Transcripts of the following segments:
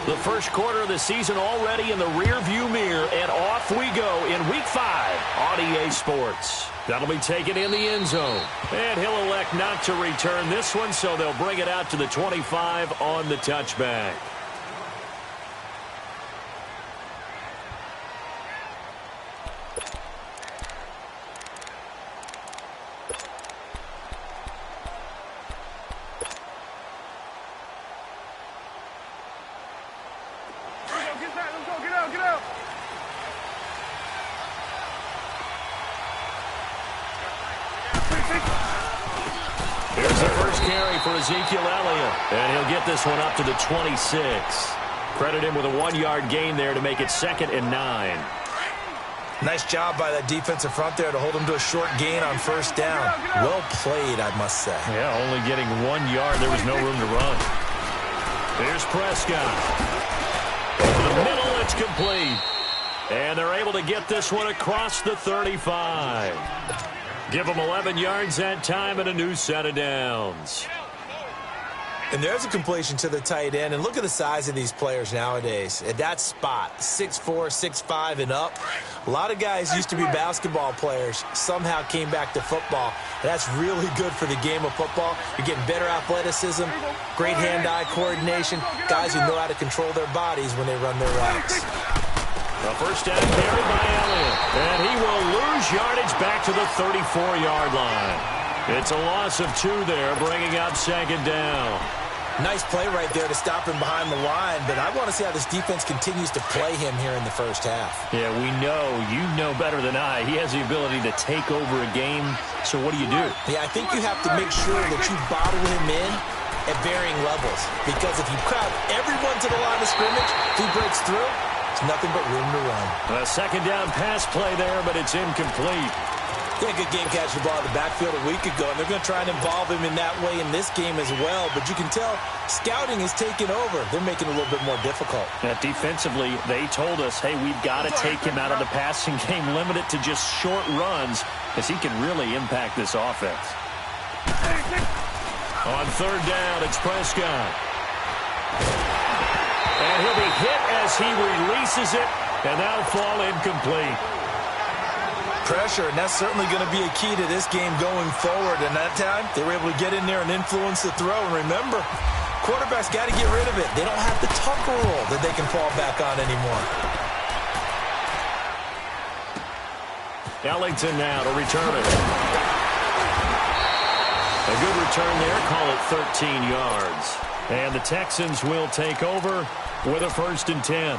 The first quarter of the season already in the rearview mirror, and off we go in Week 5 on EA Sports. That'll be taken in the end zone. And he'll elect not to return this one, so they'll bring it out to the 25 on the touchback. For Ezekiel Elliott, and he'll get this one up to the 26. Credit him with a 1-yard gain there to make it 2nd and 9. Nice job by that defensive front there to hold him to a short gain on first down. Well played, I must say. Yeah, only getting 1 yard. There was no room to run. Here's Prescott. Over the middle, it's complete. And they're able to get this one across the 35. Give them 11 yards that time and a new set of downs. And there's a completion to the tight end. And look at the size of these players nowadays. At that spot, 6'4", 6'5", and up. A lot of guys used to be basketball players, somehow came back to football. And that's really good for the game of football. You're getting better athleticism, great hand-eye coordination, guys who know how to control their bodies when they run their routes. A first down carry by Elliott. And he will lose yardage back to the 34-yard line. It's a loss of 2 there, bringing up 2nd down. Nice play right there to stop him behind the line, but I want to see how this defense continues to play him here in the first half. Yeah, we know. You know better than I. He has the ability to take over a game, so what do you do? Yeah, I think you have to make sure that you bottle him in at varying levels, because if you crowd everyone to the line of scrimmage, if he breaks through, it's nothing but room to run. A 2nd down pass play there, but it's incomplete. He had a good game catching the ball in the backfield a week ago, and they're going to try and involve him in that way in this game as well. But you can tell scouting is taking over. They're making it a little bit more difficult. Yeah, defensively, they told us, hey, we've got to take him out of the passing game, limit it to just short runs, because he can really impact this offense. On 3rd down, it's Prescott. And he'll be hit as he releases it, and that'll fall incomplete. Pressure, and that's certainly going to be a key to this game going forward. And that time, they were able to get in there and influence the throw. And remember, quarterbacks got to get rid of it. They don't have the Tucker rule that they can fall back on anymore. Ellington now to return it. A good return there, call it 13 yards. And the Texans will take over with a 1st and 10.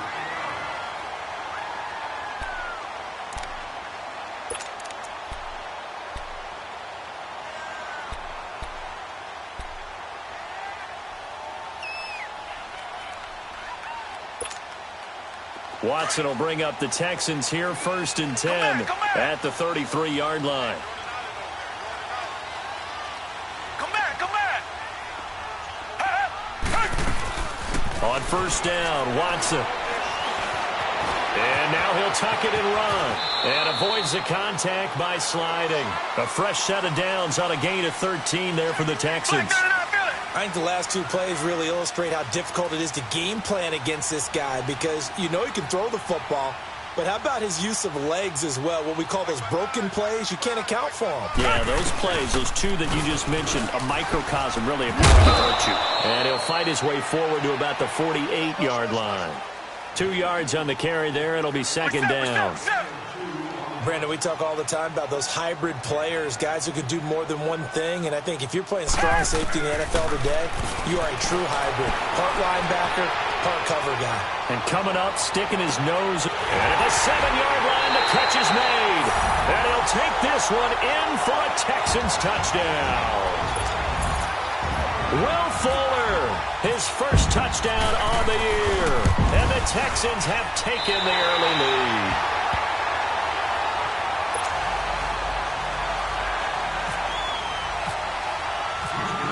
Watson will bring up the Texans here, 1st and 10 at the 33-yard line. Come back. On 1st down, Watson. And now he'll tuck it and run. And avoids the contact by sliding. A fresh set of downs on a gain of 13 there for the Texans. I think the last 2 plays really illustrate how difficult it is to game plan against this guy, because you know he can throw the football, but how about his use of legs as well? What we call those broken plays, you can't account for them. Yeah, those plays, those 2 that you just mentioned, a microcosm really of how to hurt you. And he'll fight his way forward to about the 48-yard line. 2 yards on the carry there. It'll be 2nd down. Brandon, we talk all the time about those hybrid players, guys who can do more than one thing. And I think if you're playing strong safety in the NFL today, you are a true hybrid. Part linebacker, part cover guy. And coming up, sticking his nose. And at the 7-yard line, the catch is made. And he'll take this one in for a Texans touchdown. Will Fuller, his first touchdown on the year. And the Texans have taken the early lead.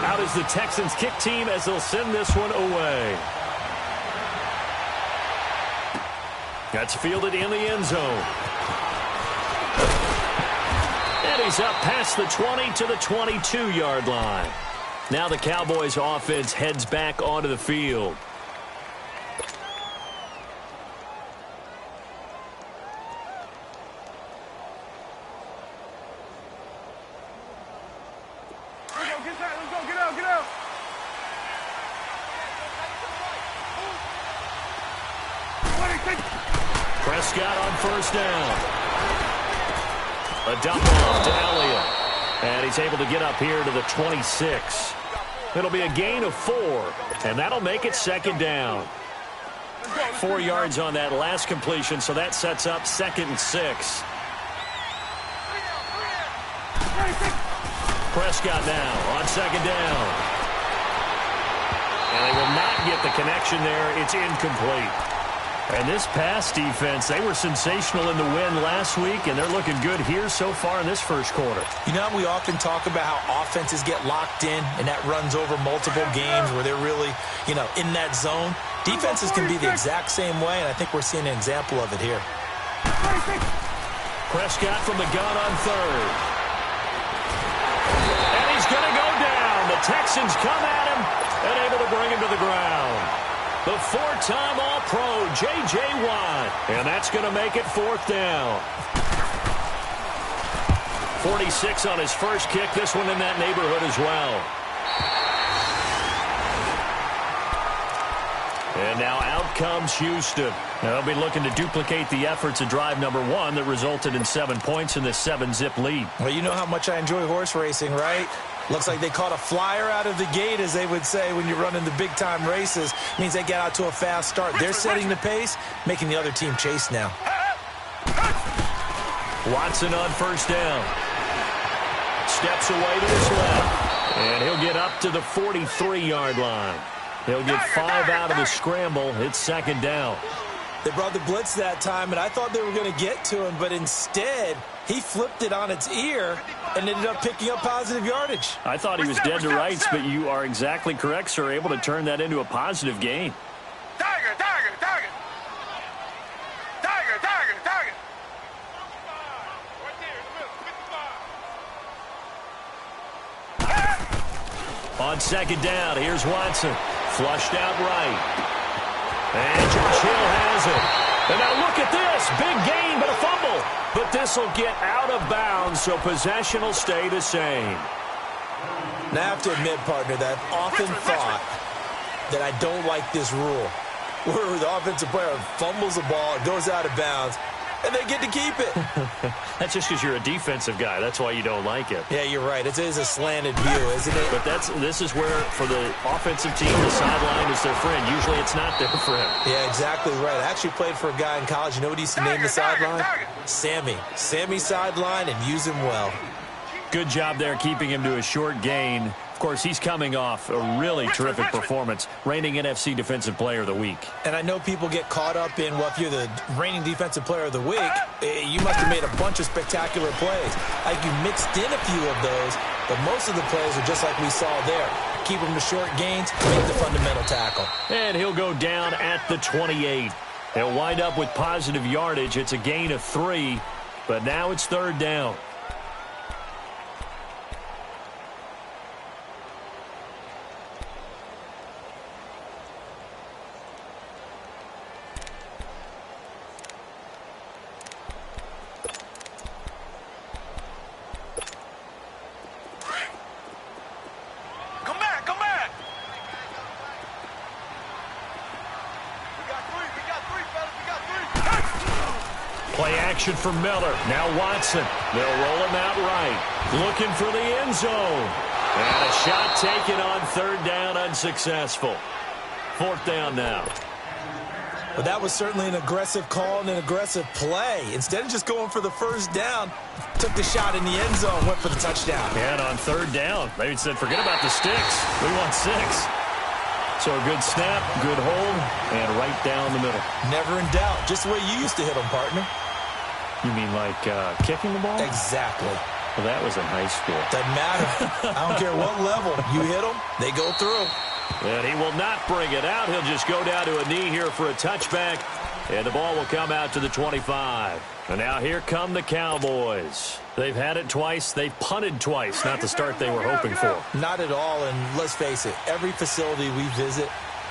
Out is the Texans kick team as they'll send this one away. That's fielded in the end zone. And he's up past the 20 to the 22-yard line. Now the Cowboys offense heads back onto the field. Prescott on first down. A dump off to Elliott. And he's able to get up here to the 26. It'll be a gain of 4, and that'll make it second down. 4 yards on that last completion, so that sets up 2nd and 6. Prescott now on second down. And they will not get the connection there. It's incomplete. And this pass defense, they were sensational in the win last week, and they're looking good here so far in this first quarter. You know, we often talk about how offenses get locked in, and that runs over multiple games where they're really, in that zone. Defenses can be the exact same way, and I think we're seeing an example of it here. Prescott from the gun on third. And he's going to go down. The Texans come at him and able to bring him to the ground. The 4-time All-Pro, J.J. Watt. And that's going to make it 4th down. 46 on his first kick. This one in that neighborhood as well. And now out comes Houston. They'll be looking to duplicate the efforts of drive number 1 that resulted in 7 points in this 7-zip lead. Well, you know how much I enjoy horse racing, right? Looks like they caught a flyer out of the gate, as they would say when you're running the big-time races. Means they get out to a fast start. They're setting the pace, making the other team chase now. Watson on first down. Steps away to his left. And he'll get up to the 43-yard line. He'll get 5 out of the scramble. It's second down. They brought the blitz that time, and I thought they were going to get to him, but instead he flipped it on its ear and ended up picking up positive yardage. I thought he was dead to rights, but you are exactly correct, sir. Able to turn that into a positive gain. Tiger, tiger, tiger. Tiger, tiger, tiger. On second down, here's Watson. Flushed out right. And George Hill has it. And now look at this. Big gain, but a fumble. But this will get out of bounds, so possession will stay the same. Now, I have to admit, partner, that I've often thought that I don't like this rule, where the offensive player fumbles the ball, it goes out of bounds, and they get to keep it. That's just because you're a defensive guy. That's why you don't like it. Yeah, you're right. It is a slanted view, isn't it? But this is where, for the offensive team, the sideline is their friend. Usually it's not their friend. Yeah, exactly right. I actually played for a guy in college. You know what he used to name the sideline? Sammy. Sammy sideline, and use him well. Good job there keeping him to a short gain. Of course, he's coming off a really terrific performance, reigning NFC Defensive Player of the Week. And I know people get caught up in, well, if you're the reigning Defensive Player of the Week, you must have made a bunch of spectacular plays. Like you mixed in a few of those, but most of the plays are just like we saw there. Keep them to short gains, make the fundamental tackle. And he'll go down at the 28. He'll wind up with positive yardage. It's a gain of 3, but now it's third down. Play action for Miller. Now Watson. They'll roll him out right. Looking for the end zone. And a shot taken on third down, unsuccessful. Fourth down now. But that was certainly an aggressive call and an aggressive play. Instead of just going for the first down, took the shot in the end zone, went for the touchdown. And on third down, they said, forget about the sticks. We want 6. So a good snap, good hold, and right down the middle. Never in doubt. Just the way you used to hit them, partner. You mean like kicking the ball? Exactly. Well, that was in high school. Doesn't matter. I don't care what level. You hit them, they go through. And he will not bring it out. He'll just go down to a knee here for a touchback. And the ball will come out to the 25. And now here come the Cowboys. They've had it twice. They've punted twice. Not the start they were hoping for. Not at all. And let's face it, every facility we visit,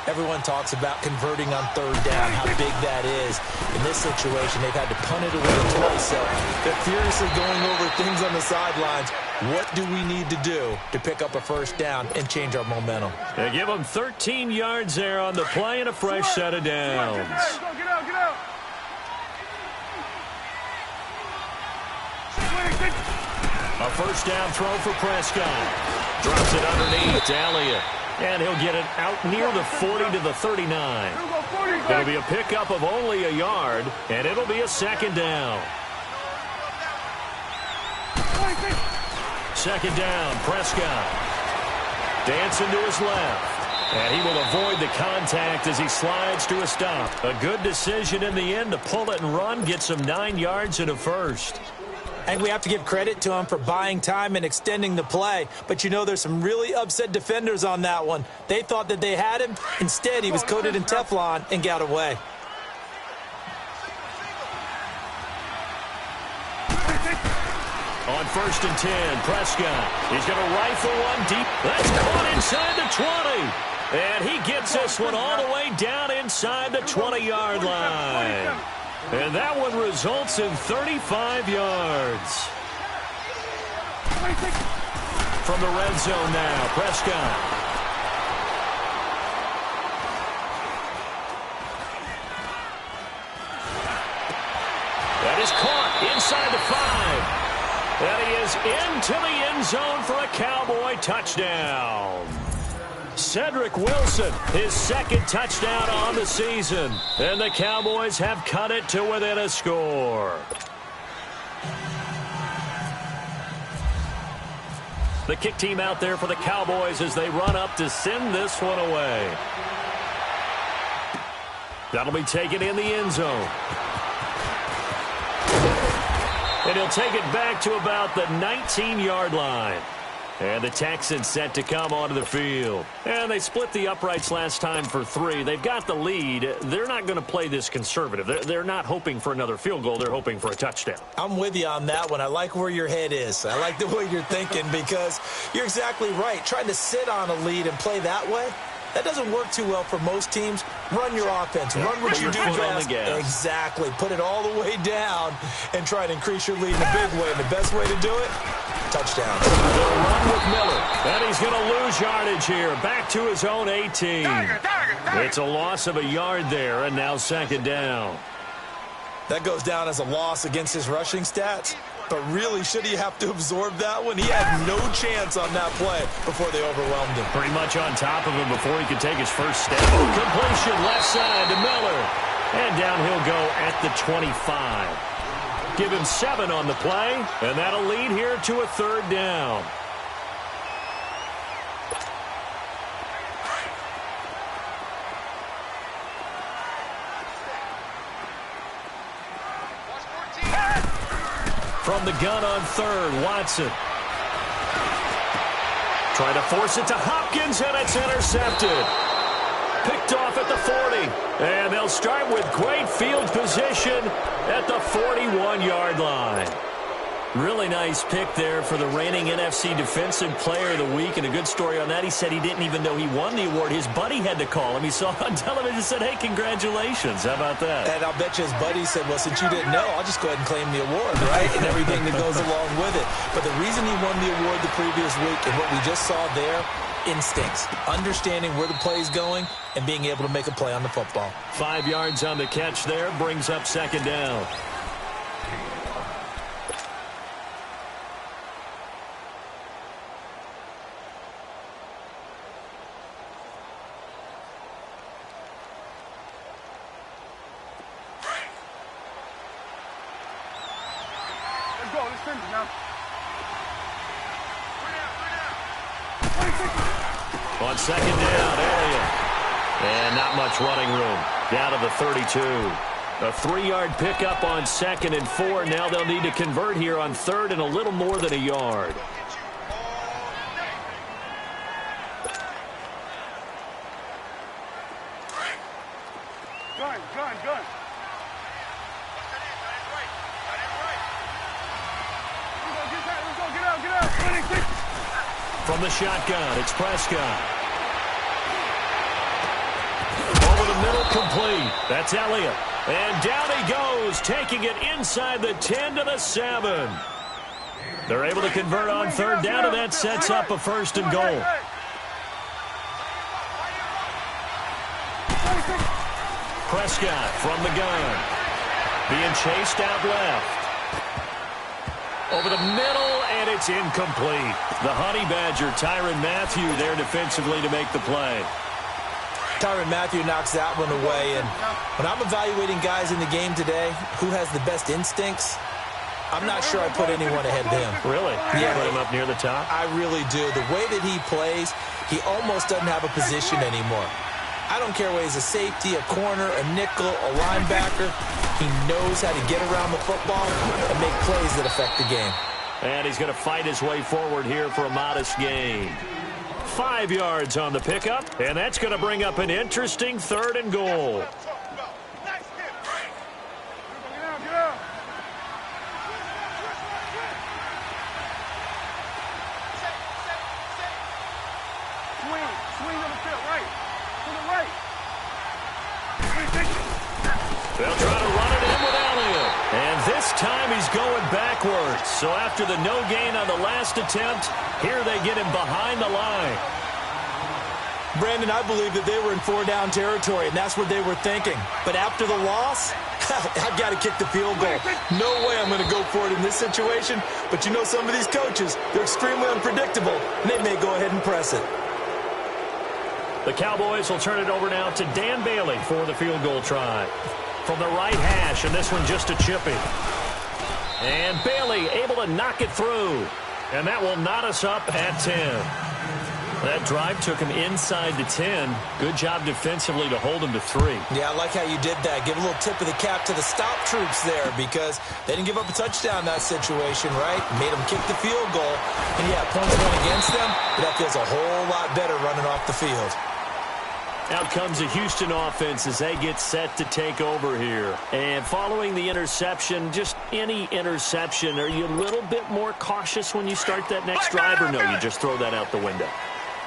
everyone talks about converting on third down, how big that is. In this situation, they've had to punt it away twice. So they're furiously going over things on the sidelines. What do we need to do to pick up a first down and change our momentum? They give them 13 yards there on the play and a fresh set of downs. Get out, get out. A first down throw for Prescott. Drops it underneath to Elliott. And he'll get it out near the 40 to the 39. It'll be a pickup of only a yard, and it'll be a second down. Second down, Prescott. Dancing to his left. And he will avoid the contact as he slides to a stop. A good decision in the end to pull it and run, get some 9 yards and a first. I think we have to give credit to him for buying time and extending the play. But, you know, there's some really upset defenders on that one. They thought that they had him. Instead, he was coated in Teflon and got away. On 1st and 10, Prescott. He's going to rifle one deep. That's caught inside the 20. And he gets this one all the way down inside the 20-yard line. And that one results in 35 yards. From the red zone now, Prescott. That is caught inside the 5. And he is into the end zone for a Cowboy touchdown. Cedric Wilson, his second touchdown on the season. And the Cowboys have cut it to within a score. The kick team out there for the Cowboys as they run up to send this one away. That'll be taken in the end zone. And he'll take it back to about the 19-yard line. And the Texans set to come onto the field. And they split the uprights last time for 3. They've got the lead. They're not going to play this conservative. They're not hoping for another field goal. They're hoping for a touchdown. I'm with you on that one. I like where your head is. I like the way you're thinking because you're exactly right. Trying to sit on a lead and play that way, that doesn't work too well for most teams. Run your offense. Yeah. Run what you do best. Exactly. Put it all the way down and try to increase your lead in a big way. And the best way to do it, touchdown. They'll run with Miller. And he's going to lose yardage here. Back to his own 18. It's a loss of a yard there, and now second down. That goes down as a loss against his rushing stats. But really, should he have to absorb that one? He had no chance on that play before they overwhelmed him. Pretty much on top of him before he could take his first step. Completion left side to Miller. And down he'll go at the 25. Give him 7 on the play, and that'll lead here to a third down. From the gun on third, Watson. Trying to force it to Hopkins, and it's intercepted. Picked off at the 40. And they'll start with great field position at the 41-yard line. Really nice pick there for the reigning NFC Defensive Player of the Week. And a good story on that, he said he didn't even know he won the award. His buddy had to call him. He saw it on television and said, hey, congratulations. How about that? And I'll bet you his buddy said, well, since you didn't know, I'll just go ahead and claim the award, right? And everything that goes along with it. But the reason he won the award the previous week and what we just saw there, instincts, understanding where the play is going and being able to make a play on the football. 5 yards on the catch there, brings up second down. On second down, Elliott. And not much running room. Down to the 32. A 3-yard pickup on 2nd and 4. Now they'll need to convert here on 3rd and a little more than a yard. Gun. Get out. From the shotgun, it's Prescott. Over the middle, complete. That's Elliott. And down he goes, taking it inside the 10 to the 7. They're able to convert on 3rd down, and that sets up a 1st and goal. Prescott from the gun. Being chased out left. Over the middle, And it's incomplete. The Honey Badger, Tyrann Mathieu, there defensively to make the play. Tyrann Mathieu knocks that one away. And when I'm evaluating guys in the game today, who has the best instincts, I'm not sure I put anyone ahead of him. Really? Yeah. You put him up near the top? I really do. The way that he plays, he almost doesn't have a position anymore. I don't care whether he's a safety, a corner, a nickel, a linebacker. He knows how to get around the football and make plays that affect the game. And he's going to fight his way forward here for a modest gain. 5 yards on the pickup, and that's going to bring up an interesting 3rd and goal. They'll try to run it in with Elliott. And this time he's going backwards. So after the no gain on the last attempt, here they get him behind the line. Brandon, I believe that they were in 4-down territory, and that's what they were thinking. But after the loss, I've got to kick the field goal. No way I'm going to go for it in this situation. But you know some of these coaches, they're extremely unpredictable, and they may go ahead and press it. The Cowboys will turn it over now to Dan Bailey for the field goal try. From the right hash, and this one just a chippy. And Bailey able to knock it through. And that will knot us up at 10. That drive took him inside the 10. Good job defensively to hold him to 3. Yeah, I like how you did that. Give a little tip of the cap to the stop troops there because they didn't give up a touchdown in that situation, right? Made them kick the field goal. And, yeah, points went against them, but that feels a whole lot better running off the field. Out comes the Houston offense as they get set to take over here. And following the interception, just any interception, are you a little bit more cautious when you start that next drive, or no, you just throw that out the window?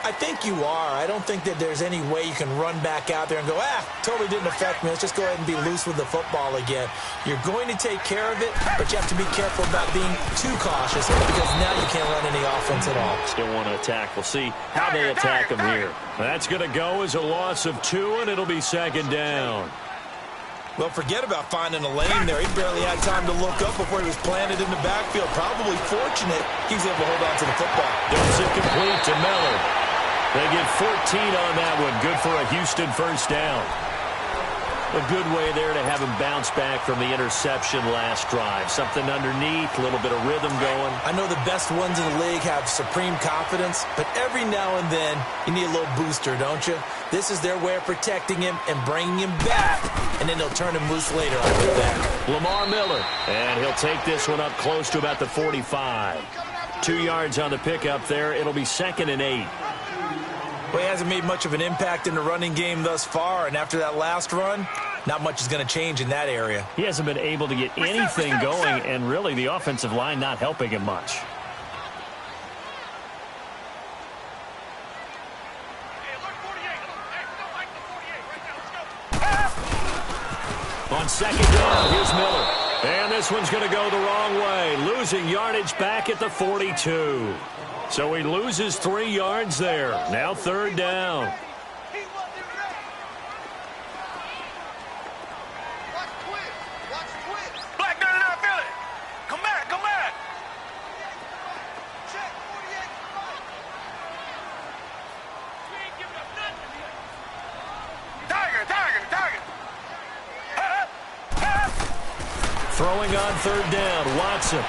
I think you are. I don't think that there's any way you can run back out there and go, totally didn't affect me. Let's just go ahead and be loose with the football again. You're going to take care of it, but you have to be careful about being too cautious because now you can't run any offense at all. Still want to attack. We'll see how they attack them here. That's going to go as a loss of 2, and it'll be 2nd down. Well, forget about finding a lane there. He barely had time to look up before he was planted in the backfield. Probably fortunate he was able to hold on to the football. Dumps it complete to Miller. They get 14 on that one. Good for a Houston 1st down. A good way there to have him bounce back from the interception last drive. Something underneath, a little bit of rhythm going. I know the best ones in the league have supreme confidence, but every now and then you need a little booster, don't you? This is their way of protecting him and bringing him back, and then they'll turn him loose later, I bet. Lamar Miller, and he'll take this one up close to about the 45. 2 yards on the pickup there. It'll be 2nd and 8. Well, he hasn't made much of an impact in the running game thus far, and after that last run, not much is going to change in that area. He hasn't been able to get anything going, and really the offensive line not helping him much. On 2nd down, here's Miller. And this one's going to go the wrong way, losing yardage back at the 42. So he loses 3 yards there. Now 3rd down. Black down and out, feel it. Come back, come back. Check, 48. We ain't giving up nothing here. Tiger. Throwing on 3rd down, Watson.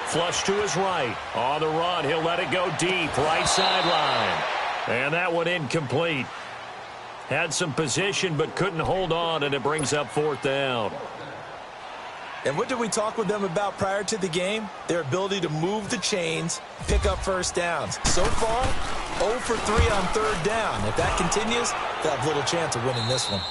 Flush to his right. On the run, he'll let it go deep. Right sideline. And that one incomplete. Had some position but couldn't hold on, and it brings up 4th down. And what did we talk with them about prior to the game? Their ability to move the chains, pick up 1st downs. So far, 0 for 3 on 3rd down. If that continues, they'll have little chance of winning this one.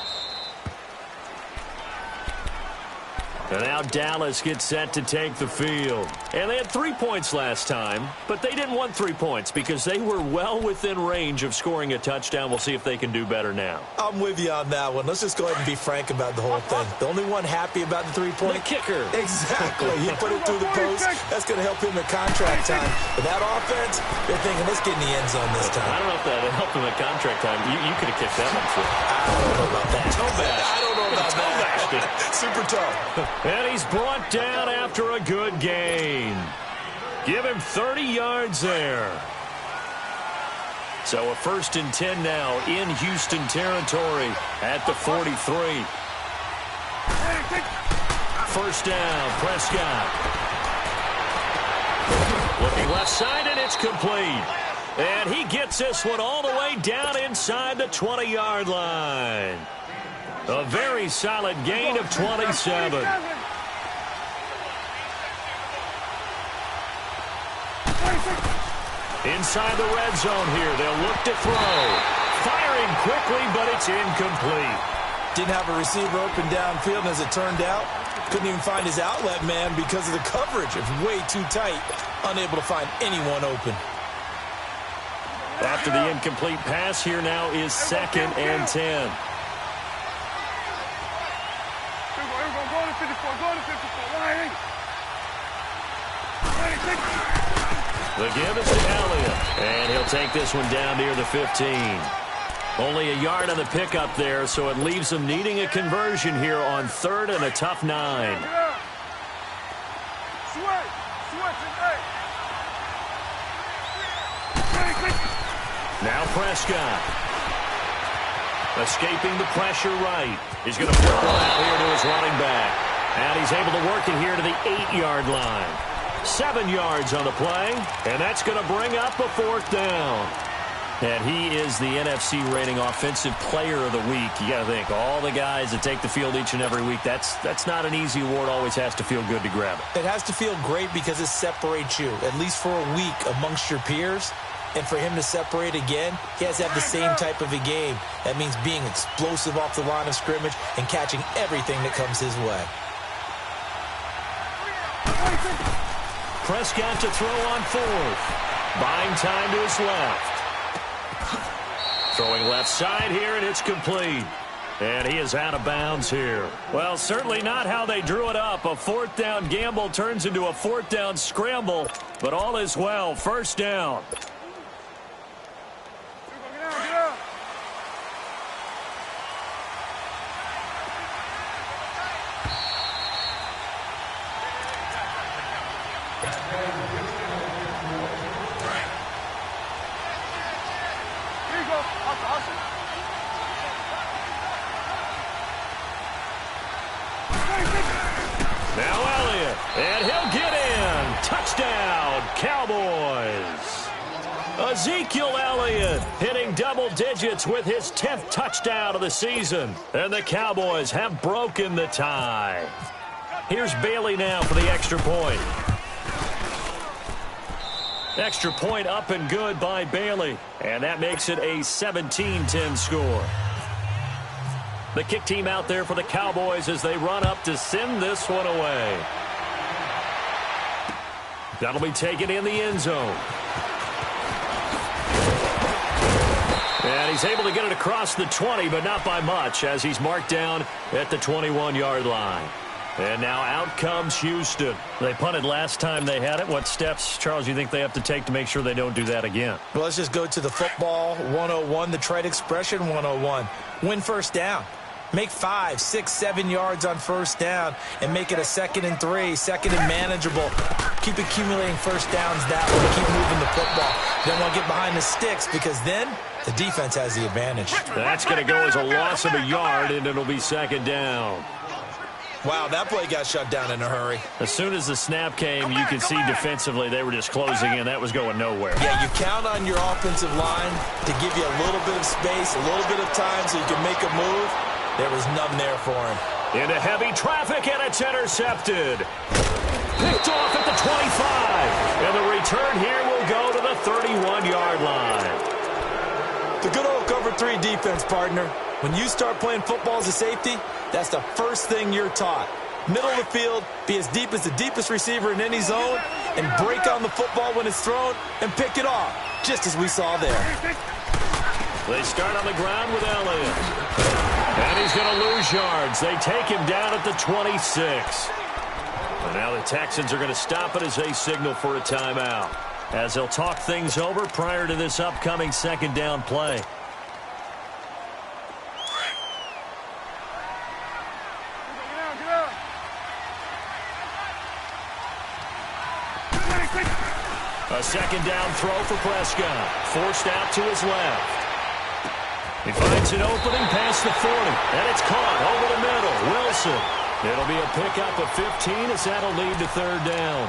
And now Dallas gets set to take the field. And they had 3 points last time, but they didn't want 3 points because they were well within range of scoring a touchdown. We'll see if they can do better now. I'm with you on that one. Let's just go ahead and be frank about the whole thing. The only one happy about the 3-point? The kicker. Exactly. He put it through the post. That's going to help him in contract time. But that offense, they're thinking, let's get in the end zone this time. I don't know if that helped him at contract time. You could have kicked that one too. I don't know about that. Toe bash. I don't know about that. Super tough. And he's brought down after a good gain. Give him 30 yards there. So a 1st and 10 now in Houston territory at the 43. First down, Prescott. Looking left side, and it's complete. And he gets this one all the way down inside the 20-yard line. A very solid gain of 27. Inside the red zone here. They'll look to throw. Firing quickly, but it's incomplete. Didn't have a receiver open downfield, and as it turned out, couldn't even find his outlet man because of the coverage. It's way too tight. Unable to find anyone open. After the incomplete pass, here now is 2nd and 10. The give is to Elliott, and he'll take this one down near the 15. Only a yard on the pickup there, so it leaves them needing a conversion here on 3rd and a tough 9. Now Prescott. Escaping the pressure right. He's going to flip one out here to his running back. And he's able to work it here to the 8-yard line. 7 yards on the play, and that's going to bring up a 4th down. And he is the NFC rating offensive player of the week. You got to think, all the guys that take the field each and every week, that's not an easy award. Always has to feel good to grab it. It has to feel great because it separates you, at least for a week, amongst your peers. And for him to separate again, he has to have the same type of a game. That means being explosive off the line of scrimmage and catching everything that comes his way. Prescott to throw on 4th. Buying time to his left. Throwing left side here, and it's complete. And he is out of bounds here. Well, certainly not how they drew it up. A 4th down gamble turns into a 4th down scramble. But all is well. 1st down. Now Elliott, and he'll get in. Touchdown, Cowboys. Ezekiel Elliott hitting double digits with his 10th touchdown of the season. And the Cowboys have broken the tie. Here's Bailey now for the extra point. Extra point up and good by Bailey. And that makes it a 17-10 score. The kick team out there for the Cowboys as they run up to send this one away. That'll be taken in the end zone. And he's able to get it across the 20, but not by much, as he's marked down at the 21-yard line. And now out comes Houston. They punted last time they had it. What steps, Charles, you think they have to take to make sure they don't do that again? Well, let's just go to the football 101, the trite expression 101. Win 1st down. Make 5, 6, 7 yards on 1st down and make it a 2nd and 3, 2nd and manageable. Keep accumulating 1st downs that way. Keep moving the football. You don't want to get behind the sticks because then the defense has the advantage. That's going to go as a loss of a yard, and it'll be 2nd down. Wow, that play got shut down in a hurry. As soon as the snap came, you could see defensively they were just closing in. That was going nowhere. Yeah, you count on your offensive line to give you a little bit of space, a little bit of time so you can make a move. There was none there for him. Into heavy traffic, and it's intercepted. Picked off at the 25. And the return here will go to the 31-yard line. The good old cover 3 defense, partner. When you start playing football as a safety, that's the first thing you're taught. Middle of the field, be as deep as the deepest receiver in any zone, and break on the football when it's thrown and pick it off, just as we saw there. They start on the ground with Elliott. And he's going to lose yards. They take him down at the 26. And now the Texans are going to stop it as they signal for a timeout, as they'll talk things over prior to this upcoming 2nd down play. A second down throw for Prescott. Forced out to his left. He finds an opening past the 40, and it's caught over the middle. Wilson. It'll be a pickup of 15 as that'll lead to third down.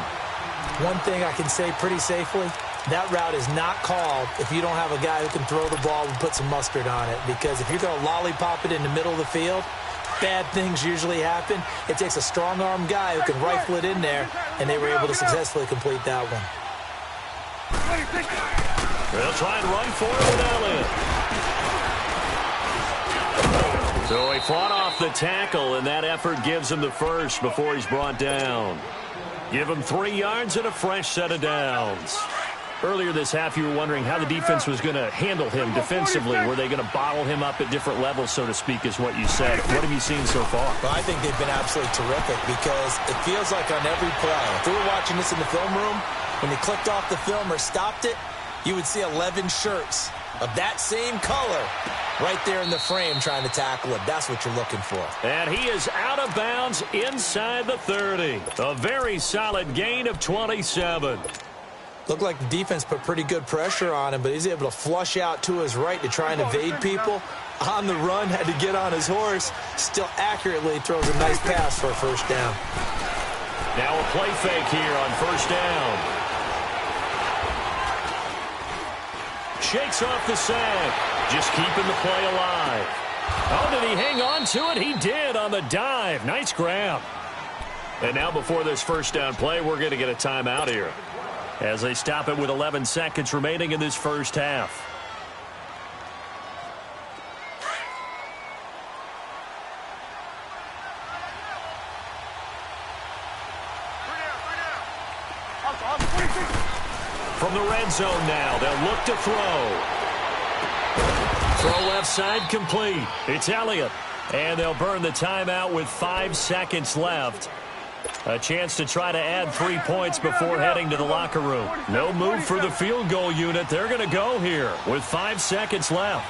One thing I can say pretty safely, that route is not called if you don't have a guy who can throw the ball and put some mustard on it. Because if you're going to lollipop it in the middle of the field, bad things usually happen. It takes a strong-arm guy who can rifle it in there, and they were able to successfully complete that one. They'll try and run for it with Elliott. So he fought off the tackle, and that effort gives him the first before he's brought down. Give him 3 yards and a fresh set of downs. Earlier this half, you were wondering how the defense was going to handle him defensively. Were they going to bottle him up at different levels, so to speak, is what you said. What have you seen so far? Well, I think they've been absolutely terrific because it feels like on every play, if we were watching this in the film room, when they clicked off the film or stopped it, you would see 11 shirts of that same color right there in the frame trying to tackle him. That's what you're looking for. And he is out of bounds inside the 30. A very solid gain of 27. Looked like the defense put pretty good pressure on him, but he's able to flush out to his right to try and evade people. On the run, had to get on his horse. Still accurately throws a nice pass for a first down. Now a play fake here on first down. Shakes off the sack. Just keeping the play alive. Oh, did he hang on to it? He did on the dive. Nice grab. And now before this first down play, we're going to get a timeout here, as they stop it with 11 seconds remaining in this first half. From the red zone now, they'll look to throw. Throw left side complete. It's Elliott. And they'll burn the timeout with 5 seconds left. A chance to try to add 3 points before heading to the locker room. No move for the field goal unit. They're going to go here with 5 seconds left.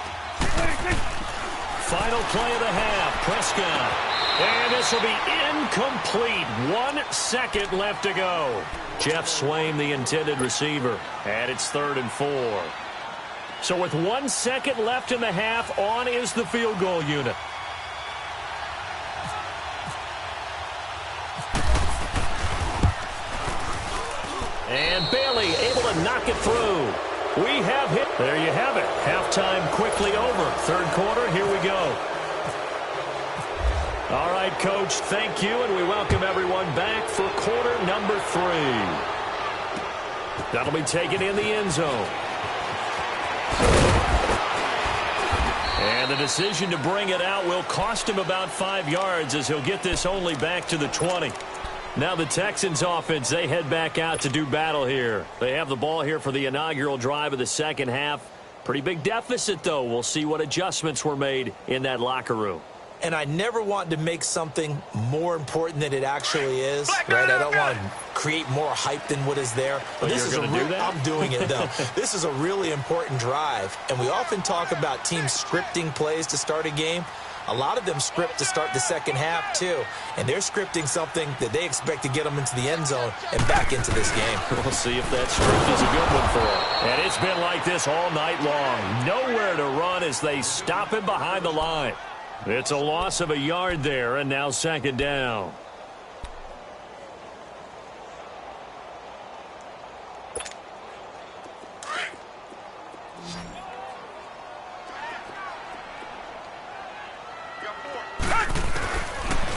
Final play of the half. Prescott. And this will be incomplete. 1 second left to go. Jeff Swain, the intended receiver. And it's 3rd and 4. So with 1 second left in the half, on is the field goal unit. And Bailey able to knock it through. We have hit. There you have it. Halftime quickly over. 3rd quarter, here we go. All right, Coach, thank you, and we welcome everyone back for quarter number 3. That'll be taken in the end zone. And the decision to bring it out will cost him about 5 yards, as he'll get this only back to the 20. Now the Texans offense, they head back out to do battle here. They have the ball here for the inaugural drive of the second half. Pretty big deficit, though. We'll see what adjustments were made in that locker room. And I never want to make something more important than it actually is, right? I don't want to create more hype than what is there. But this is a I'm doing it, though. This is a really important drive. And we often talk about teams scripting plays to start a game. A lot of them script to start the second half, too. And they're scripting something that they expect to get them into the end zone and back into this game. We'll see if that script is a good one for them. And it's been like this all night long. Nowhere to run as they stop him behind the line. It's a loss of a yard there, and now 2nd down.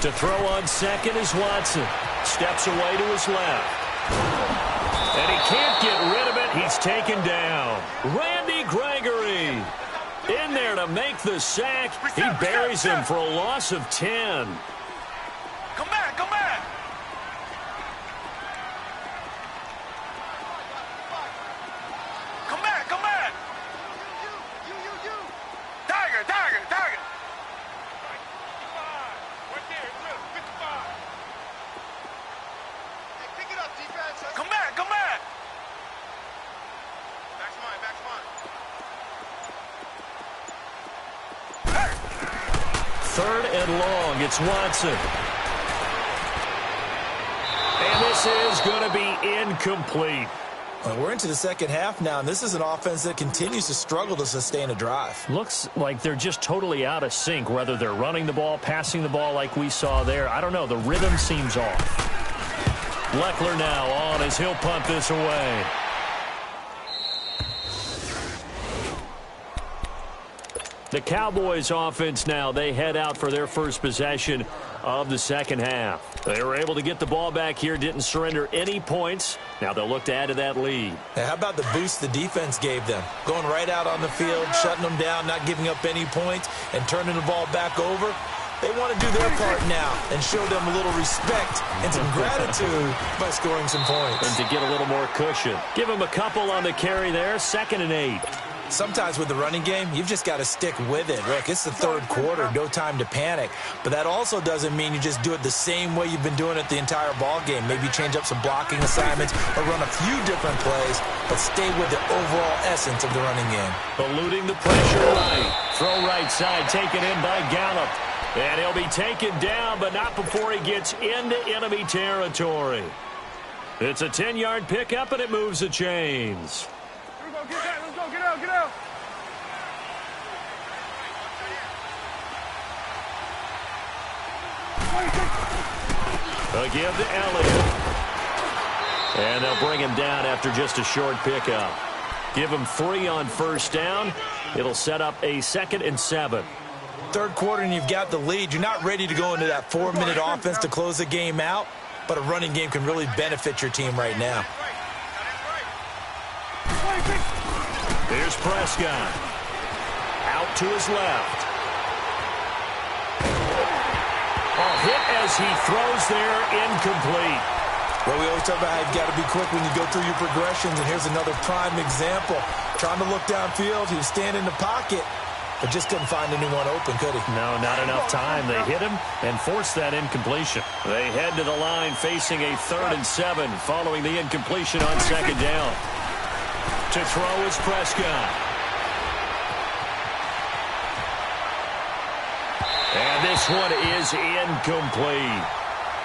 To throw on second is Watson. Steps away to his left. And he can't get rid of it. He's taken down. Randy Gregory in there to make the sack. He buries him for a loss of 10. Come back, come back. Come back, come back. You. Tiger. Right there, look, 55. Hey, pick it up, defense. Come back. Back's mine. 3rd and long. It's Watson. And this is going to be incomplete. Well, we're into the second half now, and this is an offense that continues to struggle to sustain a drive. Looks like they're just totally out of sync, whether they're running the ball, passing the ball like we saw there. I don't know. The rhythm seems off. Leckler now on as he'll punt this away. The Cowboys offense now, they head out for their first possession of the second half. They were able to get the ball back here, didn't surrender any points. Now they'll look to add to that lead. Hey, how about the boost the defense gave them? Going right out on the field, shutting them down, not giving up any points, and turning the ball back over. They want to do their part now and show them a little respect and some gratitude by scoring some points. And to get a little more cushion. Give them a couple on the carry there, 2nd and 8. Sometimes with the running game, you've just got to stick with it. Look, it's the third quarter, no time to panic. But that also doesn't mean you just do it the same way you've been doing it the entire ball game. Maybe change up some blocking assignments or run a few different plays, but stay with the overall essence of the running game. Eluding the pressure right. Throw right side, taken in by Gallup. And he'll be taken down, but not before he gets into enemy territory. It's a 10-yard pickup, and it moves the chains. Let's go, get out, get out. A give to Elliott. And they'll bring him down after just a short pickup. Give him 3 on first down. It'll set up a 2nd and 7. Third quarter and you've got the lead. You're not ready to go into that 4-minute offense to close the game out, but a running game can really benefit your team right now. Here's Prescott. Out to his left. A hit as he throws there, incomplete. Well, we always talk about how you've got to be quick when you go through your progressions, and here's another prime example. Trying to look downfield, he was standing in the pocket, but just couldn't find anyone open, could he? No, not enough time. They hit him and forced that incompletion. They head to the line facing a 3rd and 7 following the incompletion on 2nd down. To throw is Prescott. And this one is incomplete.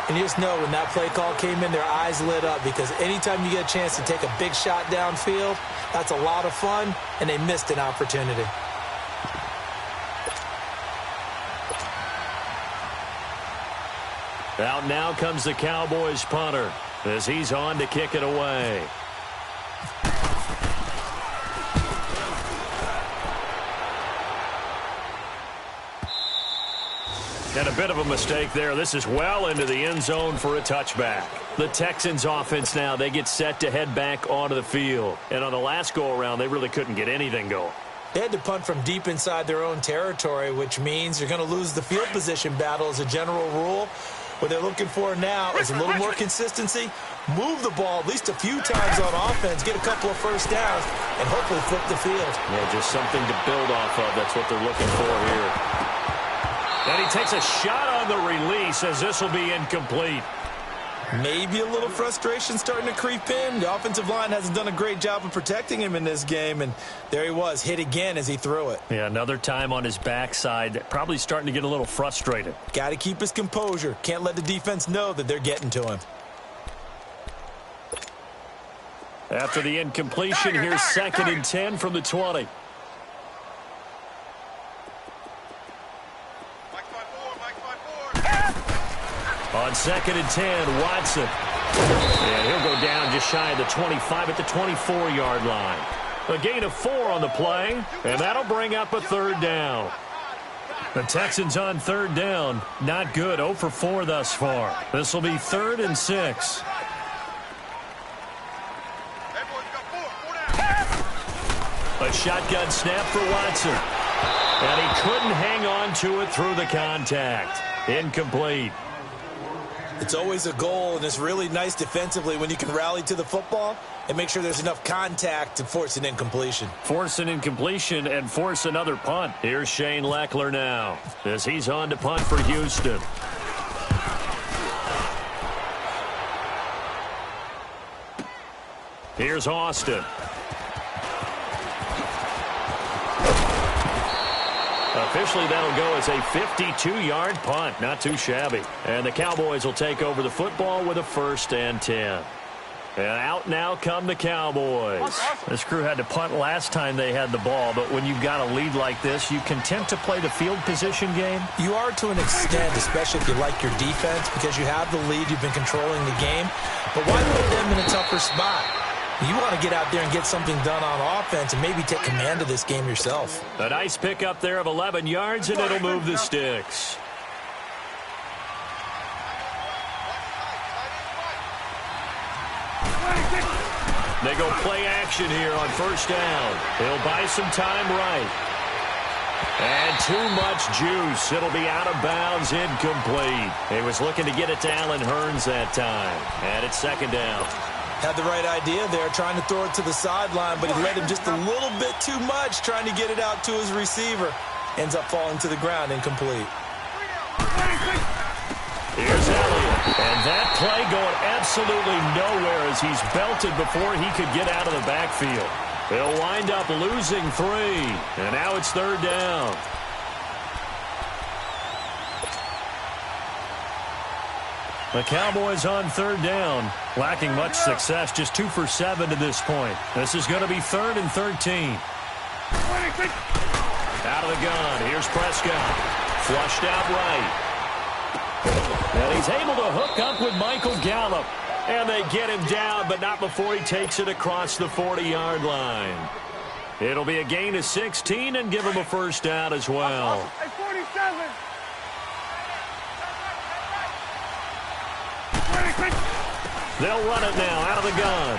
And you just know when that play call came in, their eyes lit up, because anytime you get a chance to take a big shot downfield, that's a lot of fun, and they missed an opportunity. Out now comes the Cowboys punter as he's on to kick it away. And a bit of a mistake there. This is well into the end zone for a touchback. The Texans offense now, they get set to head back onto the field. And on the last go-around, they really couldn't get anything going. They had to punt from deep inside their own territory, which means you're going to lose the field position battle as a general rule. What they're looking for now is a little more consistency, move the ball at least a few times on offense, get a couple of first downs, and hopefully flip the field. Yeah, just something to build off of. That's what they're looking for here. And he takes a shot on the release as this will be incomplete. Maybe a little frustration starting to creep in. The offensive line hasn't done a great job of protecting him in this game, and there he was, hit again as he threw it. Yeah, another time on his backside, probably starting to get a little frustrated. Got to keep his composure. Can't let the defense know that they're getting to him. After the incompletion, here's 2nd and 10 from the 20. On 2nd and 10, Watson. And he'll go down just shy of the 25 at the 24-yard line. A gain of 4 on the play, and that'll bring up a 3rd down. The Texans on 3rd down. Not good. 0 for 4 thus far. This will be 3rd and 6. A shotgun snap for Watson. And he couldn't hang on to it through the contact. Incomplete. It's always a goal, and it's really nice defensively when you can rally to the football and make sure there's enough contact to force an incompletion. Force an incompletion and force another punt. Here's Shane Leckler now as he's on to punt for Houston. Here's Austin. Officially, that'll go as a 52-yard punt. Not too shabby. And the Cowboys will take over the football with a 1st and 10. And out now come the Cowboys. This crew had to punt last time they had the ball, but when you've got a lead like this, you content to play the field position game? You are to an extent, especially if you like your defense, because you have the lead, you've been controlling the game. But why put them in a tougher spot? You want to get out there and get something done on offense and maybe take command of this game yourself. A nice pickup there of 11 yards, and it'll move the sticks. They go play action here on first down. He'll buy some time right. And too much juice. It'll be out of bounds, incomplete. He was looking to get it to Allen Hurns that time. And it's second down. Had the right idea there, trying to throw it to the sideline, but he led him just a little bit too much, trying to get it out to his receiver. Ends up falling to the ground, incomplete. Here's Elliott. And that play going absolutely nowhere as he's belted before he could get out of the backfield. They'll wind up losing 3. And now it's third down. The Cowboys on third down, lacking much success, just 2 for 7 to this point. This is going to be 3rd and 13. Out of the gun, here's Prescott. Flushed out right. And he's able to hook up with Michael Gallup. And they get him down, but not before he takes it across the 40-yard line. It'll be a gain of 16 and give him a first down as well. Hey, 47. They'll run it now out of the gun.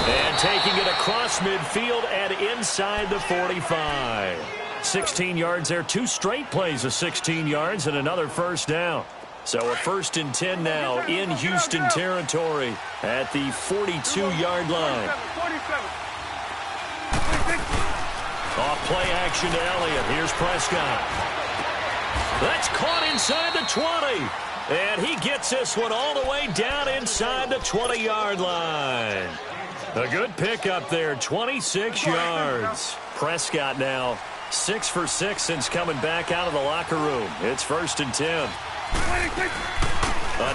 And taking it across midfield and inside the 45. 16 yards there, 2 straight plays of 16 yards and another first down. So a 1st and 10 now in Houston territory at the 42-yard line. Off play action to Elliott. Here's Prescott. That's caught inside the 20. And he gets this one all the way down inside the 20-yard line. A good pickup there, 26 yards. Prescott now 6 for 6 since coming back out of the locker room. It's 1st and 10.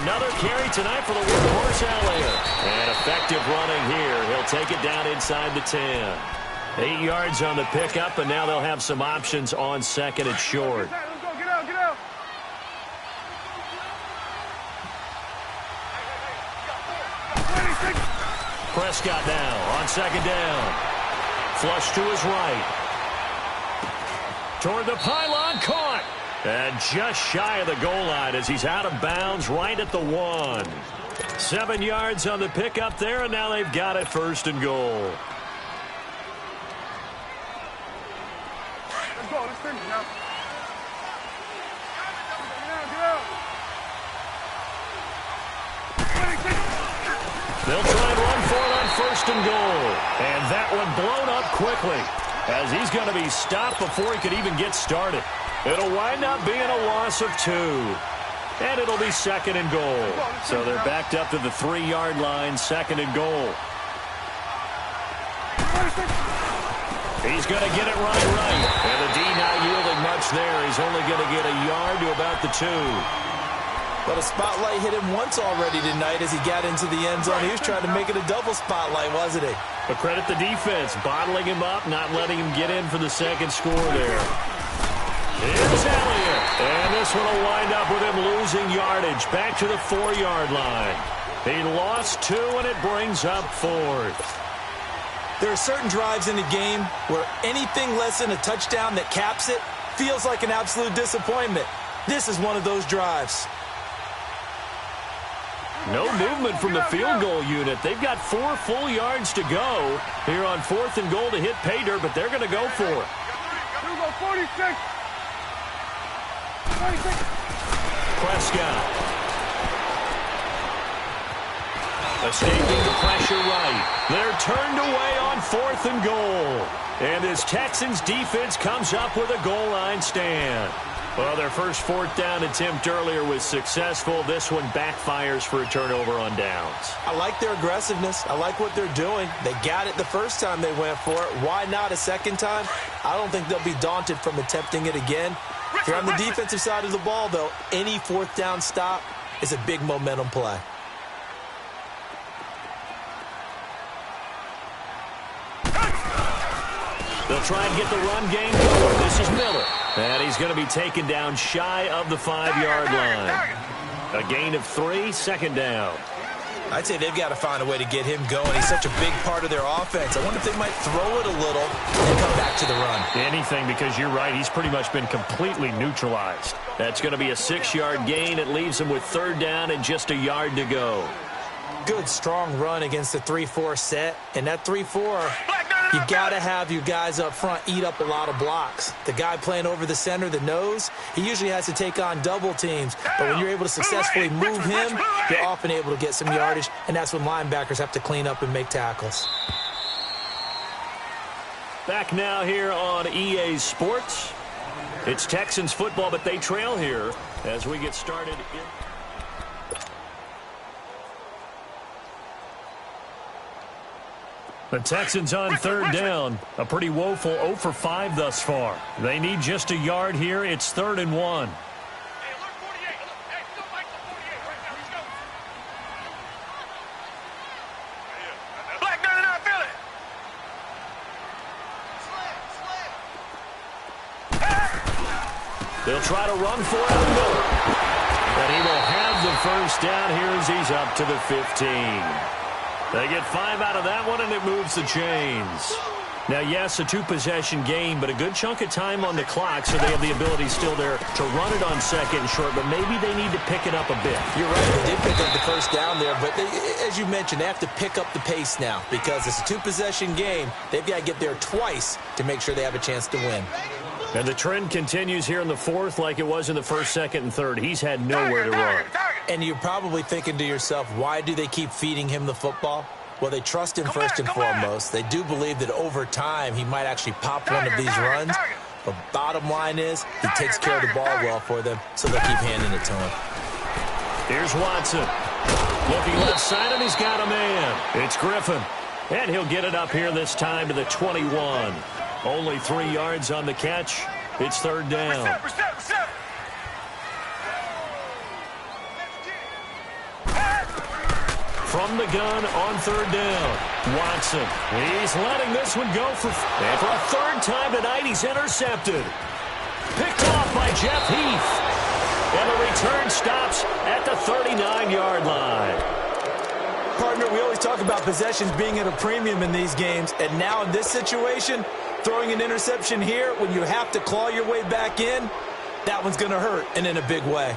Another carry tonight for the workhorse Elliott. And effective running here. He'll take it down inside the 10. 8 yards on the pickup, and now they'll have some options on second and short. Let's go, get out, get out. Prescott now on second down. Flush to his right. Toward the pylon, caught. And just shy of the goal line as he's out of bounds right at the 1. 7 yards on the pickup there, and now they've got it 1st and goal. Let's go, let's finish now. They'll try and run for it on 1st and goal. And that one blown up quickly as he's going to be stopped before he could even get started. It'll wind up being a loss of 2. And it'll be 2nd and goal. So they're backed up to the 3-yard line, 2nd and goal. He's going to get it right. And the D not yielding much there. He's only going to get a yard to about the 2. But a spotlight hit him once already tonight as he got into the end zone. He was trying to make it a double spotlight, wasn't he? But credit the defense, bottling him up, not letting him get in for the second score there. Here's Elliott. And this one will wind up with him losing yardage back to the 4-yard line. He lost 2, and it brings up 4th. There are certain drives in the game where anything less than a touchdown that caps it feels like an absolute disappointment. This is one of those drives. No movement from the field goal unit. They've got 4 full yards to go here on 4th and goal to hit pay dirt, but they're going to go for it. Here we go, 46. Prescott. Escaping the pressure right. They're turned away on 4th and goal. And this Texans defense comes up with a goal line stand. Well, their first 4th down attempt earlier was successful. This one backfires for a turnover on downs. I like their aggressiveness. I like what they're doing. They got it the first time they went for it. Why not a second time? I don't think they'll be daunted from attempting it again. If you're on the defensive side of the ball, though, any 4th down stop is a big momentum play. They'll try and get the run game going. This is Miller. And he's going to be taken down shy of the 5-yard line. A gain of 3, second down. I'd say they've got to find a way to get him going. He's such a big part of their offense. I wonder if they might throw it a little and come back to the run. Anything, because you're right. He's pretty much been completely neutralized. That's going to be a 6-yard gain. It leaves him with third down and just a yard to go. Good, strong run against the 3-4 set. And that 3-4, you got to have your guys up front eat up a lot of blocks. The guy playing over the center, the nose, he usually has to take on double teams. But when you're able to successfully move him, you're often able to get some yardage, and that's when linebackers have to clean up and make tackles. Back now here on EA Sports. It's Texans football, but they trail here as we get started. The Texans on third down. A pretty woeful 0 for 5 thus far. They need just a yard here. It's 3rd and 1. They'll try to run for it with Miller. And he will have the first down here as he's up to the 15. They get 5 out of that one, and it moves the chains. Now, yes, a 2-possession game, but a good chunk of time on the clock, so they have the ability still there to run it on second and short, but maybe they need to pick it up a bit. You're right. They did pick up the first down there, but as you mentioned, they have to pick up the pace now because it's a 2-possession game. They've got to get there twice to make sure they have a chance to win. And the trend continues here in the 4th like it was in the 1st, 2nd, and 3rd. He's had nowhere to run. And you're probably thinking to yourself, why do they keep feeding him the football? Well, they trust him first and foremost. They do believe that over time he might actually pop one of these runs. But bottom line is he takes care of the ball well for them, so they'll keep handing it to him. Here's Watson. Looking left side, and he's got a man. It's Griffin. And he'll get it up here this time to the 21. Only 3 yards on the catch. It's 3rd down. From the gun on 3rd down. Watson. He's letting this one go for a 3rd time tonight. He's intercepted. Picked off by Jeff Heath. And the return stops at the 39-yard line. Partner, we always talk about possessions being at a premium in these games. And now in this situation, throwing an interception here when you have to claw your way back in, that one's going to hurt, and in a big way.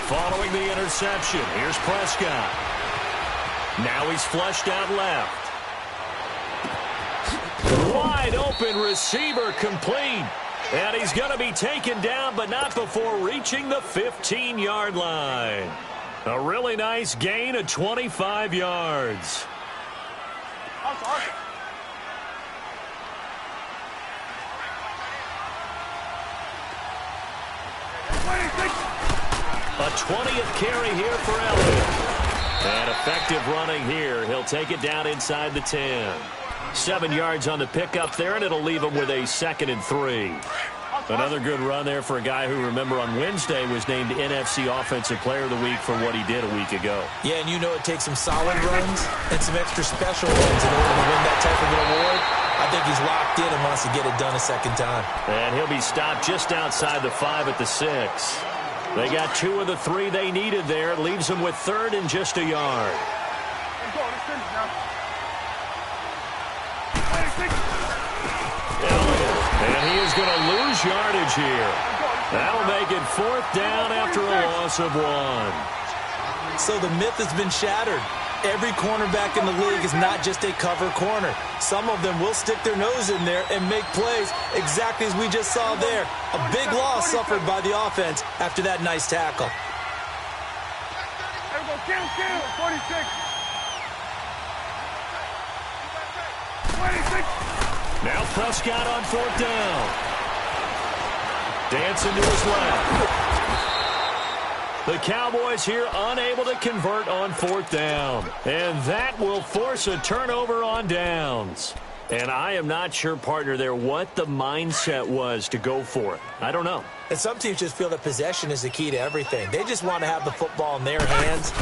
Following the interception, here's Prescott. Now he's flushed out left. Wide open receiver complete. And he's going to be taken down, but not before reaching the 15-yard line. A really nice gain of 25 yards. A 20th carry here for Elliott. And effective running here. He'll take it down inside the 10. 7 yards on the pickup there, and it'll leave him with a 2nd and 3. Another good run there for a guy who, remember, on Wednesday was named NFC Offensive Player of the Week for what he did a week ago. Yeah, and you know it takes some solid runs and some extra special runs in order to win that type of an award. I think he's locked in and wants to get it done a second time. And he'll be stopped just outside the 5 at the 6. They got 2 of the 3 they needed there. It leaves them with 3rd and just a yard. And he is going to lose yardage here. That'll make it 4th down after a loss of 1. So the myth has been shattered. Every cornerback in the league is not just a cover corner. Some of them will stick their nose in there and make plays exactly as we just saw there. A big loss suffered by the offense after that nice tackle. There we go, kill, 46. 26. Now Prescott on 4th down. Dancing to his left. The Cowboys here unable to convert on 4th down. And that will force a turnover on downs. And I am not sure, partner, there what the mindset was to go for it. I don't know. And some teams just feel that possession is the key to everything. They just want to have the football in their hands.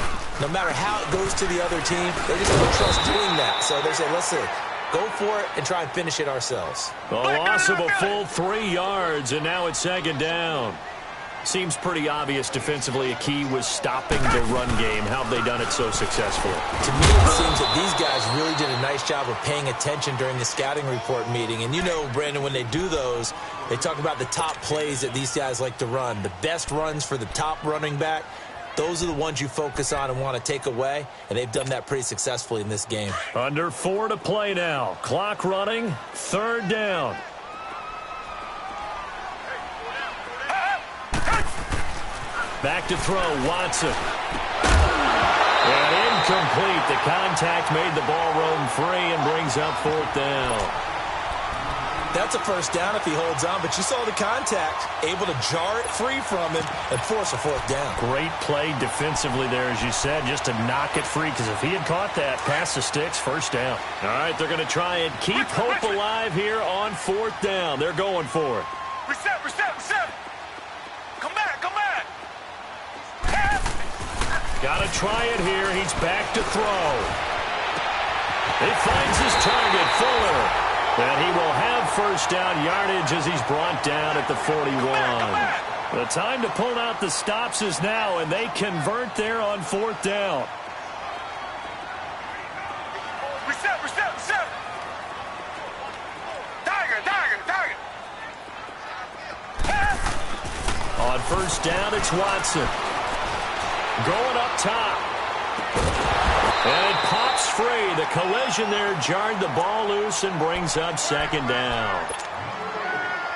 No matter how it goes to the other team, they just don't trust doing that. So they say, listen, go for it and try and finish it ourselves. A loss of a full 3 yards, and now it's second down. Seems pretty obvious defensively a key was stopping the run game. How have they done it so successfully? To me, it seems that these guys really did a nice job of paying attention during the scouting report meeting. And you know, Brandon, when they do those, they talk about the top plays that these guys like to run. The best runs for the top running back, those are the ones you focus on and want to take away. And they've done that pretty successfully in this game. Under 4 to play now. Clock running, third down. Back to throw, Watson. And incomplete. The contact made the ball roam free and brings up fourth down. That's a first down if he holds on, but you saw the contact, able to jar it free from him and force a fourth down. Great play defensively there, as you said, just to knock it free, because if he had caught that, past the sticks, first down. All right, they're going to try and keep hope alive here on fourth down. They're going for it. Reset. Come back. Got to try it here. He's back to throw. He finds his target, Fuller. And he will have first down yardage as he's brought down at the 41. The time to pull out the stops is now, and they convert there on fourth down. Reset. Target. On first down, it's Watson. Going up top. And it pops free. The collision there jarred the ball loose and brings up second down.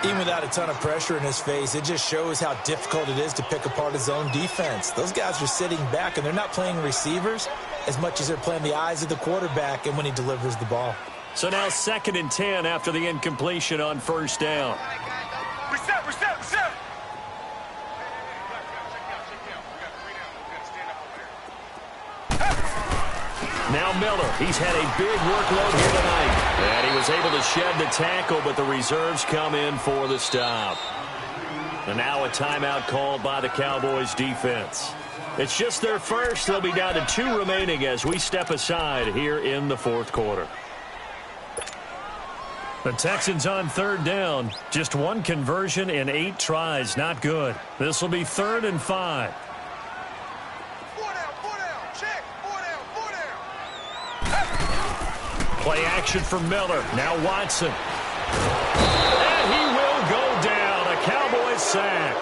Even without a ton of pressure in his face, it just shows how difficult it is to pick apart his own defense. Those guys are sitting back, and they're not playing receivers as much as they're playing the eyes of the quarterback and when he delivers the ball. So now 2nd and 10 after the incompletion on first down. Reset. Now Miller, he's had a big workload here tonight. And he was able to shed the tackle, but the reserves come in for the stop. And now a timeout called by the Cowboys defense. It's just their first. They'll be down to 2 remaining as we step aside here in the fourth quarter. The Texans on third down. Just 1 conversion in 8 tries. Not good. This will be 3rd and 5. Play action from Miller. Now Watson. And he will go down. A Cowboys sack.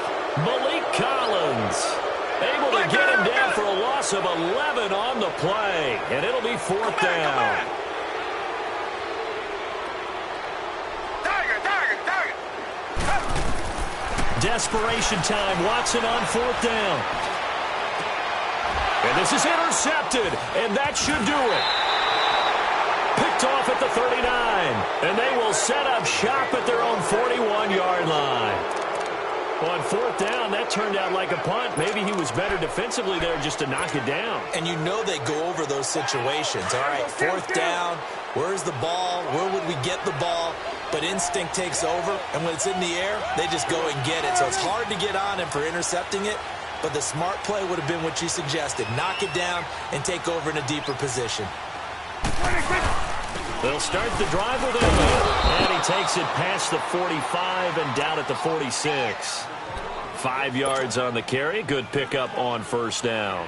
Malik Collins able to get him down for a loss of 11 on the play. And it'll be 4th down. Target. Desperation time. Watson on 4th down. And this is intercepted. And that should do it. Picked off at the 39, and they will set up shop at their own 41-yard line. On 4th down, that turned out like a punt. Maybe he was better defensively there just to knock it down. And you know they go over those situations. All right, 4th down, where's the ball? Where would we get the ball? But instinct takes over, and when it's in the air, they just go and get it. So it's hard to get on him for intercepting it, but the smart play would have been what you suggested. Knock it down and take over in a deeper position. They'll start the drive with him, and he takes it past the 45 and down at the 46. 5 yards on the carry. Good pickup on first down.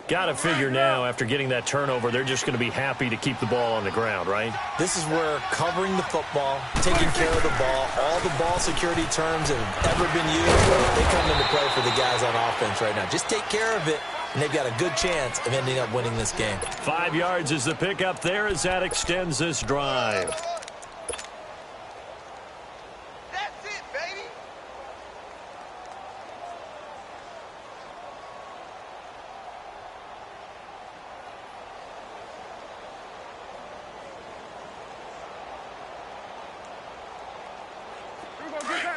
Got to figure now, after getting that turnover, they're just going to be happy to keep the ball on the ground, right? This is where covering the football, taking care of the ball, all the ball security terms that have ever been used, they come into play for the guys on offense right now. Just take care of it, and they've got a good chance of ending up winning this game. 5 yards is the pickup there as that extends this drive. That's it, baby.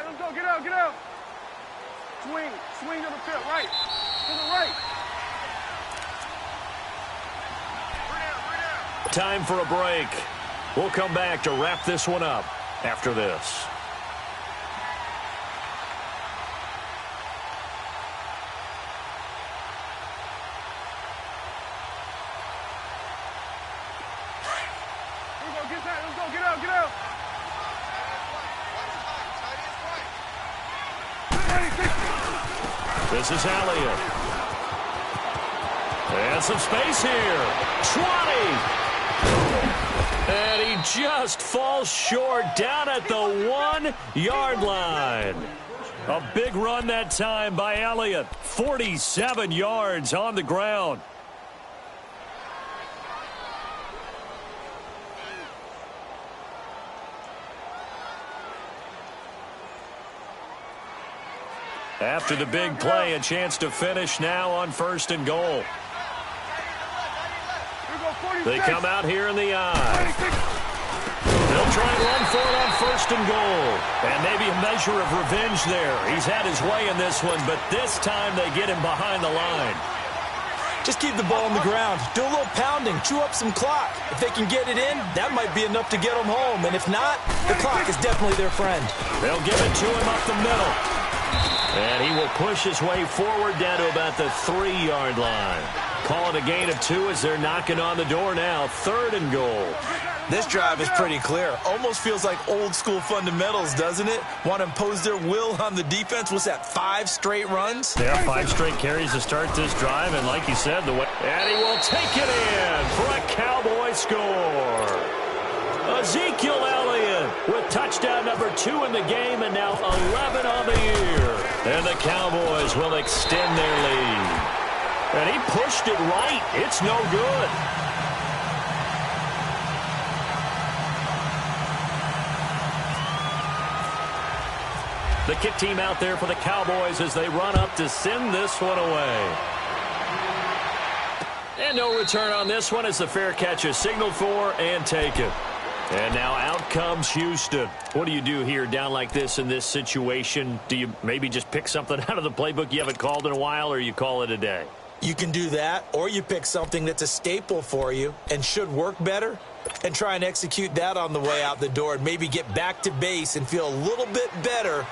Let's go, get out. Swing to the field, right. To the right. Time for a break. We'll come back to wrap this one up after this. Get that. Let's go. Get out. Get out. This is Elliott. And some space here. 20. And he just falls short down at the 1-yard line. A big run that time by Elliott. 47 yards on the ground. After the big play, a chance to finish now on 1st and goal. They come out here in the eye. They'll try and run for it on 1st and goal. And maybe a measure of revenge there. He's had his way in this one, but this time they get him behind the line. Just keep the ball on the ground. Do a little pounding. Chew up some clock. If they can get it in, that might be enough to get them home. And if not, the clock is definitely their friend. They'll give it to him up the middle. And he will push his way forward down to about the 3-yard line. Call it a gain of 2 as they're knocking on the door now. 3rd and goal. This drive is pretty clear. Almost feels like old school fundamentals, doesn't it? Want to impose their will on the defense. What's that, 5 straight runs? Yeah, 5 straight carries to start this drive. And like you said, and he will take it in for a Cowboy score. Ezekiel Elliott with touchdown number 2 in the game and now 11 on the year. And the Cowboys will extend their lead. And he pushed it right. It's no good. The kick team out there for the Cowboys as they run up to send this one away. And no return on this one as the fair catch is signaled for and taken. And now out comes Houston. What do you do here down like this in this situation? Do you maybe just pick something out of the playbook you haven't called in a while, or you call it a day? You can do that, or you pick something that's a staple for you and should work better and try and execute that on the way out the door and maybe get back to base and feel a little bit better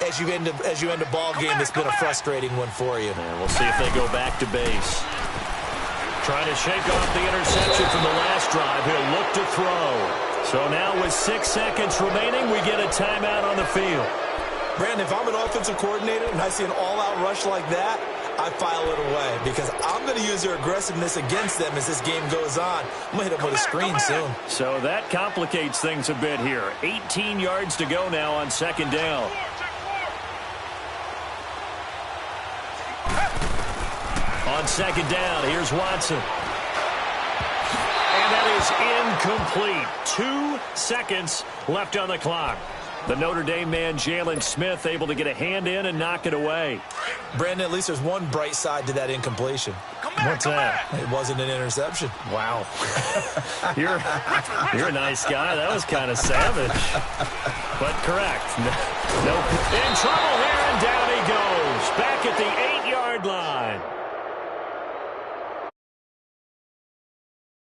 as you end a ball game that's been a frustrating one for you. And we'll see if they go back to base. Trying to shake off the interception from the last drive. He'll look to throw. So now with 6 seconds remaining, we get a timeout on the field. Brandon, if I'm an offensive coordinator and I see an all-out rush like that, I file it away because I'm going to use their aggressiveness against them as this game goes on. I'm going to hit them with a screen soon. So that complicates things a bit here. 18 yards to go now on 2nd down. On 2nd down, here's Watson. And that is incomplete. 2 seconds left on the clock. The Notre Dame man, Jalen Smith, able to get a hand in and knock it away. Brandon, at least there's one bright side to that incompletion. What's that? It wasn't an interception. Wow. You're a nice guy. That was kind of savage. But correct. No. In trouble here, and down he goes. Back at the